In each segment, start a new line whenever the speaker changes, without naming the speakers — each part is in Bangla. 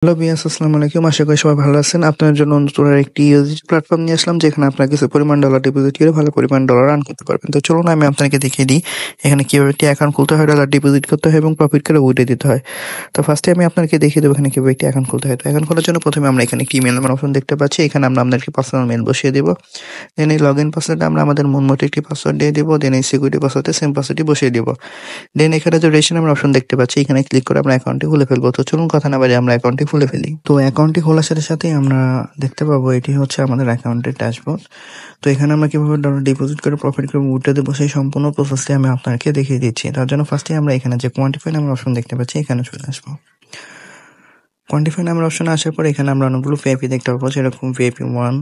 হ্যালো ভিউয়ার্স, আসসালামু আলাইকুম। আশা করি সবাই ভালো আছেন। আপনার জন্য নতুন আরেকটি ইউএসডি প্ল্যাটফর্ম নিয়ে আসলাম, যেখানে আপনারা কিছু পরিমাণ ডলার ডিপোজিট করে ভালো পরিমাণ ডলার আর্ন করতে পারবেন। তো চলুন আমি আপনাকে দেখিয়ে দিই এখানে কিভাবে একটি অ্যাকাউন্ট খুলতে হয়, ডলার ডিপোজিট করতে হয় এবং প্রফিট করে উইথড্র দিতে হয়। তো ফার্স্টে আমি আপনাকে দেখিয়ে দেবো এখানে কিভাবে একটি অ্যাকাউন্ট খুলতে হয়। তো অ্যাকাউন্ট খোলার জন্য প্রথমে আমরা এখানে একটি ইমেল নাম্বার অপশন দেখতে পাচ্ছি। এখানে আমরা আপনাদেরকে পার্সোনাল মেল বসিয়ে দেবো। দেন এই লগ ইন পাসওয়ার্ডে আমরা আমাদের মন মতো একটি পাসওয়ার্ড দিয়ে দেবো। দেন এই সিকিউরিটি পাসওয়ার্ডে সেম পাসওয়ার্ডটি বসিয়ে দেবো। দেন এখানে যে রেজিস্ট্রেশন নামের অপশন দেখতে পাচ্ছি, এখানে ক্লিক করে আমরা অ্যাকাউন্টটি খুলে ফেলবো। তো চলুন কথা না বাড়িয়ে আমরা অ্যাকাউন্টটি খুলে ফেলি। তো অ্যাকাউন্টটি খোলার সাথে সাথে আমরা দেখতে পাবো এটি হচ্ছে আমাদের অ্যাকাউন্টের ড্যাশবোর্ড। তো এখানে আমরা কিভাবে ডলার ডিপোজিট করে প্রফিট করে উইথড্র দেবো সেই সম্পূর্ণ প্রসেসটি আমি আপনাকে দেখিয়ে দিচ্ছি। তার জন্য ফার্স্টে আমরা এখানে যে কোয়ান্টিফাই নামের অপশন দেখতে পাচ্ছি, এখানে চলে আসবো। কোয়ান্টিফাই নামের অপশনে আসার পর এখানে আমরা অনেকগুলো ভিআইপি দেখতে পাবো, যেরকম ভিআইপি 1,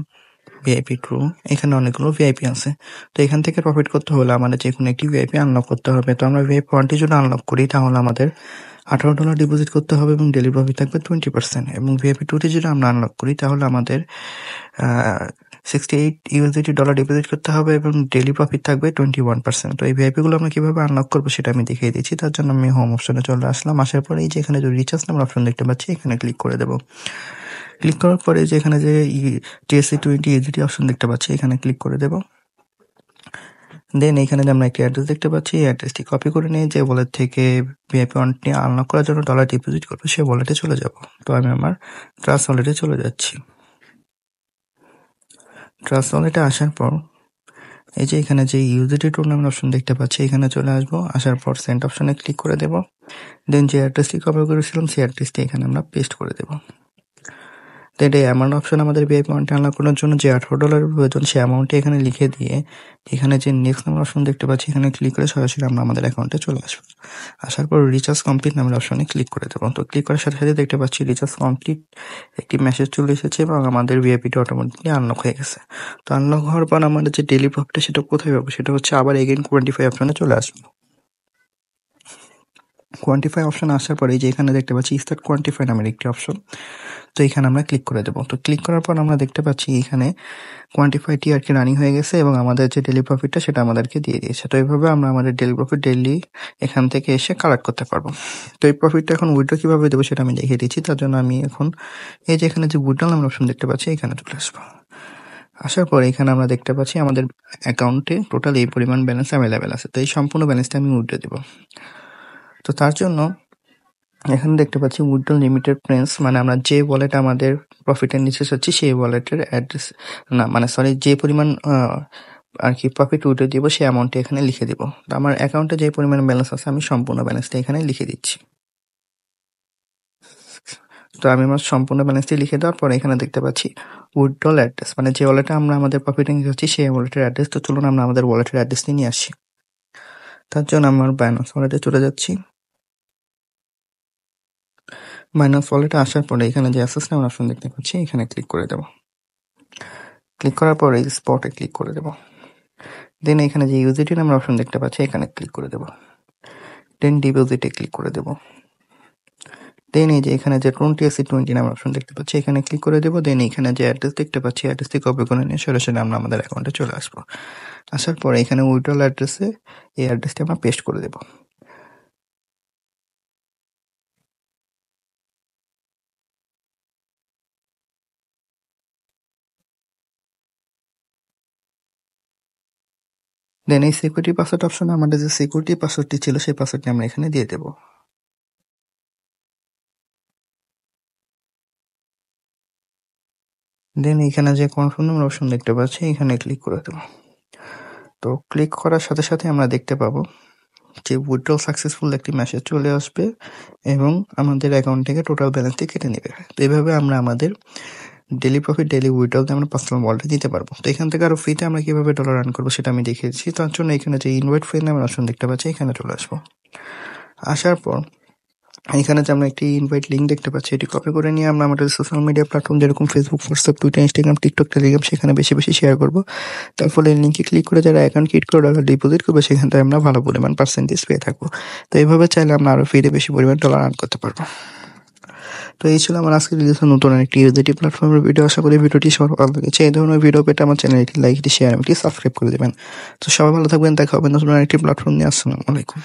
ভিআইপি 2, এখানে অনেকগুলো ভিআইপি আছে। তো এখান থেকে প্রফিট করতে হলে আমাদের যে কোনো একটি ভিআইপি আনলক করতে হবে। তো আমরা ভিআইপি 1টি যদি আনলক করি, তাহলে আমাদের $18 ডিপোজিট করতে হবে এবং ডেলি প্রফিট থাকবে 20%। এবং ভিআইপি 2টি যদি আমরা আনলক করি, তাহলে আমাদের $68 ডিপোজিট করতে হবে এবং ডেলি প্রফিট থাকবে 21%। তো এই ভিআইপি গুলো আমরা কিভাবে আনলক করবো সেটা আমি দেখিয়ে দিচ্ছি। তার জন্য আমি হোম অপশনে চলে আসলাম। আসার পরে এই যে এখানে যে রিচার্জ নামের অপশন দেখতে পাচ্ছি, এখানে ক্লিক করে দেবো। ক্লিক করার পরে যে এখানে যে TSC20 EGT অপশন দেখতে পাচ্ছি, এখানে ক্লিক করে দেবো। দেন এখানে যে আমরা একটি অ্যাড্রেস দেখতে পাচ্ছি, এই অ্যাড্রেসটি কপি করে নিয়ে যে ওয়ালেট থেকে ভিআইপি ওয়ালেটটি আনলক করার জন্য ডলার ডিপোজিট করবো, সেই ওয়ালেটে চলে যাব। তো আমি আমার ট্রাস্ট ওয়ালেটে চলে যাচ্ছি। ট্রাস্ট ওয়ালেটে আসার পর এই যে এখানে যে ইউজিটি টুল নামের অপশন দেখতে পাচ্ছি, এখানে চলে আসবো। আসার পর সেন্ড অপশনে ক্লিক করে দেব। দেন যে অ্যাড্রেসটি কপি করেছিলাম, সেই অ্যাড্রেসটি এখানে আমরা পেস্ট করে দেবো। দেন এই অ্যামাউন্ট অপশন আমাদের ভিআইপি ওয়ালেটে আনলক করার জন্য যে $18 প্রয়োজন, সেই অ্যামাউন্টটি এখানে লিখে দিয়ে এখানে যে নেক্সট নামের অপশন দেখতে পাচ্ছি, এখানে ক্লিক করে সরাসরি আমরা আমাদের অ্যাকাউন্টে চলে আসবো। আসার পর রিচার্জ কমপ্লিট নামের অপশনে ক্লিক করে দেবো। তো ক্লিক করার সাথে সাথে দেখতে পাচ্ছি রিচার্জ কমপ্লিট একটি মেসেজ চলে এসেছে এবং আমাদের ভিআইপিটি অটোমেটিকলি আনলক হয়ে গেছে। তো আনলক হওয়ার পর আমাদের যে ডেলি প্রফিটটা সেটা কোথায় পাবো, সেটা হচ্ছে আবার এগেইন কোয়ান্টিফাই অপশনে চলে আসবো। কোয়ান্টিফাই অপশন আসার পরে যে এখানে দেখতে পাচ্ছি স্টার্ট কোয়ান্টিফাই নামের একটি অপশন, তো এখানে আমরা ক্লিক করে দেবো। তো ক্লিক করার পর আমরা দেখতে পাচ্ছি এখানে কোয়ান্টিফাইটি আর কি রানিং হয়ে গেছে এবং আমাদের যে ডেলি প্রফিটটা সেটা আমাদেরকে দিয়ে দিয়েছে। তো এইভাবে আমরা আমাদের ডেলি প্রফিট ডেইলি এখান থেকে এসে কালেক্ট করতে পারবো। তো এই প্রফিটটা এখন উইথড্র কিভাবে দেবো সেটা আমি দেখিয়ে দিচ্ছি। তার জন্য আমি এখন এই যে এখানে যে উইথড্র নামের অপশন দেখতে পাচ্ছি, এখানে চলে আসবো। আসার পর এখানে আমরা দেখতে পাচ্ছি আমাদের অ্যাকাউন্টে টোটাল এই পরিমাণ ব্যালেন্স অ্যাভেলেবেল আছে। তো এই সম্পূর্ণ ব্যালেন্সটা আমি উইথড্র দেবো। তো তার জন্য এখানে দেখতে পাচ্ছি উইথড্র লিমিটেড প্রিন্স, মানে আমরা যে ওয়ালেট আমাদের প্রফিটের নিচে চাচ্ছি সেই ওয়ালেটের অ্যাড্রেস না, মানে সরি, যে পরিমাণ আর কি প্রফিট উইথড্র দিব সেই অ্যামাউন্টটি এখানে লিখে দিব। তো আমার অ্যাকাউন্টে যে পরিমাণ ব্যালেন্স আছে আমি সম্পূর্ণ ব্যালেন্সটা এখানে লিখে দিচ্ছি। তো আমি আমার সম্পূর্ণ ব্যালেন্সটি লিখে দেওয়ার পরে এখানে দেখতে পাচ্ছি উইথড্রল অ্যাড্রেস, মানে যে ওয়ালেটে আমরা আমাদের প্রফিটে নিয়ে যাচ্ছি সেই ওয়ালেটের অ্যাড্রেস। তো চলুন আমরা আমাদের ওয়ালেটের অ্যাড্রেসটি নিয়ে আসি। তার জন্য আমার বাইন্যান্স ওয়ালেটে চলে যাচ্ছি। বাইন্যান্স ওয়ালেটে আসার পরে এখানে যে অ্যাক্সেস নামের অপশন দেখতে পাচ্ছি, এখানে ক্লিক করে দেবো। ক্লিক করার পর এই স্পটে ক্লিক করে দেবো। দেন এখানে যে ইউজিটি নামের অপশন দেখতে পাচ্ছি, এখানে ক্লিক করে দেবো। দেন ডিপোজিটে ক্লিক করে দেবো। দেন এই যে এখানে যে TSC20 নামের অপশন দেখতে পাচ্ছি, এখানে ক্লিক করে দেবো। দেন এখানে যে অ্যাড্রেস দেখতে পাচ্ছি, অ্যাড্রেসটি কপি করে নিয়ে সরাসরি আমরা আমাদের অ্যাকাউন্টে চলে আসবো। আসার পরে এখানে উইথড্রল অ্যাড্রেসে এই অ্যাড্রেসটি আমরা পেস্ট করে দেবো। দেন এই সিকিউরিটি পাসওয়ার্ড অপশনে আমাদের যে সিকিউরিটি পাসওয়ার্ডটি ছিল সেই পাসওয়ার্ডটি আমরা এখানে দিয়ে দেবো। দেন এখানে যে কনফার্ম নামের অপশন দেখতে পাচ্ছি, এখানে ক্লিক করে দেবো। তো ক্লিক করার সাথে সাথে আমরা দেখতে পাবো যে উইথড্রল সাকসেসফুল একটি মেসেজ চলে আসবে এবং আমাদের অ্যাকাউন্ট থেকে টোটাল ব্যালেন্সটি কেটে নেবে। তো এইভাবে আমরা আমাদের ডেলি প্রফিট ডেলি উইথড্রল আমরা পার্সোনাল ওয়ালেটে দিতে পারবো। তো এখান থেকে আরো ফ্রিতে আমরা কিভাবে ডলার আর্ন করবো সেটা আমি দেখিয়েছি। তার জন্য এখানে যে ইনভাইট ফ্রেন্ড নামের অপশন দেখতে পাচ্ছি, এখানে চলে আসবো। আসার পর এখানে যে আমরা একটি ইনভাইট লিঙ্ক দেখতে পাচ্ছি, এটি কপি করে নিয়ে আমরা আমাদের সোশ্যাল মিডিয়া প্ল্যাটফর্ম যেরকম Facebook, WhatsApp, Twitter, Instagram, TikTok, Telegram সেখানে বেশি বেশি শেয়ার করবো। তার ফলে এই লিঙ্কে ক্লিক করে যারা অ্যাকাউন্ট ক্রিয়েট করে ডলার ডিপোজিট করবে, সেখান থেকে আমরা ভালো পরিমাণ পার্সেন্টেজ পেয়ে থাকবো। তো এইভাবে চাইলে আমরা আরো ফ্রিতে বেশি পরিমাণ ডলার আর্ন করতে পারবো। তো এই ছিল আমার আজকে রিলিজ নতুন একটি ইউজিটি প্ল্যাটফর্মের ভিডিও। আশা করি ভিডিওটি সবার ভালো লেগেছে। এই ধরনের ভিডিও পেতে আমার চ্যানেলটি লাইক, শেয়ার এবং সাবস্ক্রাইব করে দেবেন। তো সবাই ভালো থাকবেন, দেখা হবে নতুন একটি প্ল্যাটফর্ম নিয়ে। আসসালামু আলাইকুম।